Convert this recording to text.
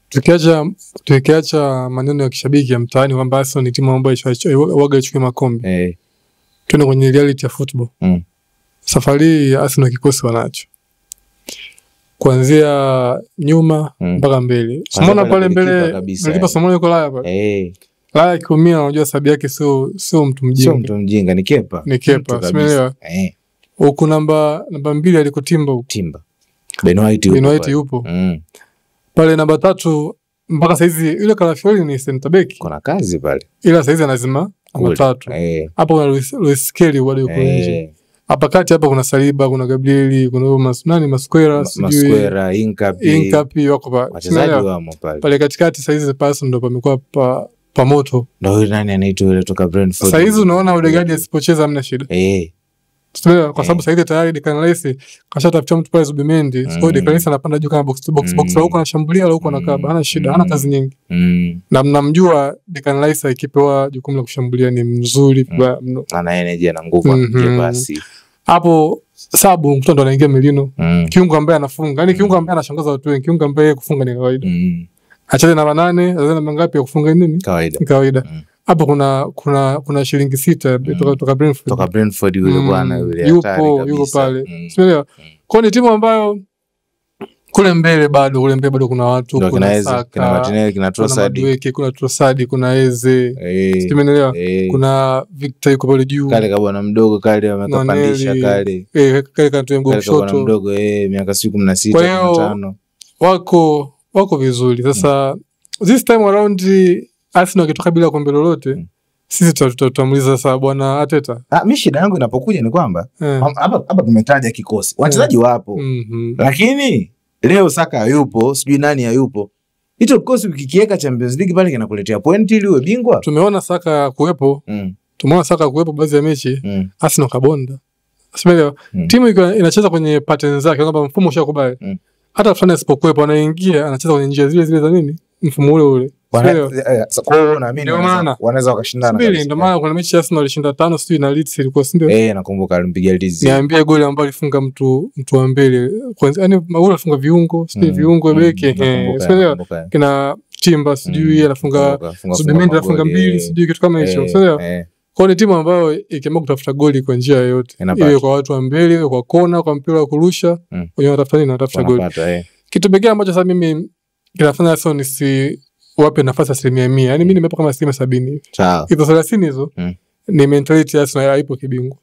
tukiacha maneno ya kishabiki ya mtaani kwamba Arsenal ni timu ambayo waga ichukue makombe. Tuende kwenye reality ya football. Safari ya Arsenal kikosi wanacho. Kuanzia nyuma mpaka mbele. Umeona pale mbele nilipa Somo yuko Laya pale. Laya kiumia unajua sababu yake sio mtu mjinga. Sio mtu mjinga, ni Kepa. Umeelewa? Huko namba 2 aliko Timba. Ben White yupo. Pale namba 3 mpaka saizi yule Calafiori ni center back. Kuna kazi pale. Ila saizi anazima namba 3. Hapo kuna Luis Kelly bado yuko nje. Hapa kati hapa kuna Saliba, kuna Gabriel, kuna Masquera, Masquera, Incapi wako pale. Wachezaji wamo pale. Pale katikati saizi pasi ndo pamekuwa pa moto. Ndio yule nani anaitwa yule toka Brentford. Saizi unaona Odegaard asipocheza hamna shida. Kwa sababu saizi tayari Declan Rice kashatafuta mtu pale Zubimendi. So Declan Rice anapanda juu kama box to box huko anashambulia huko anakaba. Hana shida, hana kazi nyingi. Na mnamjua Declan Rice akipewa jukumu la kushambulia ni mzuri mno. Ana energy na nguvu anapiga pasi. Hapo Sabu mtu ndo anaingia Milino. Kiungo ambaye anafunga. Yaani kiungo ambaye anashangaza watu wengi, kiungo ambaye kufunga ni kawaida. Acheze namba 8, azana namba ngapi ya kufunga nini? Kawaida. Hapo kuna shilingi 6 kutoka Brentford. Kutoka Brentford yule bwana yule hatari kabisa. Yuko pale. Umeelewa? Kwa ni timu ambayo kule mbele bado kuna watu, kuna Saka, kuna Martinelli, kuna Trossard, kuna Trossard, kuna Eze. Umeelewa? Kuna Victor yuko pale juu. Kale kabwana mdogo kale amekapandisha kale. Kale kanatoa mguu kushoto. Mdogo miaka 16 15. Wako vizuri. Sasa this time around Arsenal kitoka bila kombe lolote, sisi tutamuuliza sasa bwana Arteta. Mimi shida yangu inapokuja ni kwamba hapa tumetaja kikosi. Wachezaji wapo. Lakini leo Saka hayupo, sijui nani hayupo. Hicho kikosi ukikiweka Champions League pale kinakuletea pointi ili uwe bingwa. Tumeona Saka kuwepo. Tumeona Saka kuwepo baadhi ya mechi. Arsenal kabonda. Umeelewa? Timu inacheza kwenye pattern zake kwamba mfumo ushakubali. Hata fulani asipokuwepo anaingia anacheza kwenye njia zile za nini? Mfumo ule. Kwa hiyo naamini wanaweza wakashindana. Ndio maana kuna mechi ya Arsenal ilishinda 5 sijui na Leeds ilikuwa si ndio? Nakumbuka alimpiga Leeds. Niambie goli ambalo alifunga mtu wa mbele. Kwanza yani Maula alifunga viungo, sijui viungo beki. Unaelewa? Kina Timba sijui anafunga Zubimendi anafunga 2 sijui kitu kama hicho. Unaelewa? Kwa ni timu ambayo ikiamua kutafuta goli kwa njia yoyote. Iwe kwa watu wa mbele, iwe kwa kona, kwa mpira wa kurusha, wenyewe wanatafuta goli. Kitu pekee ambacho sasa mimi kinafanya Arsenal si wape nafasi 100%. Yaani mimi nimepaka kama 70. Sawa. Hizo 30 hizo ni mentality ya Arsenal haipo kibingwa.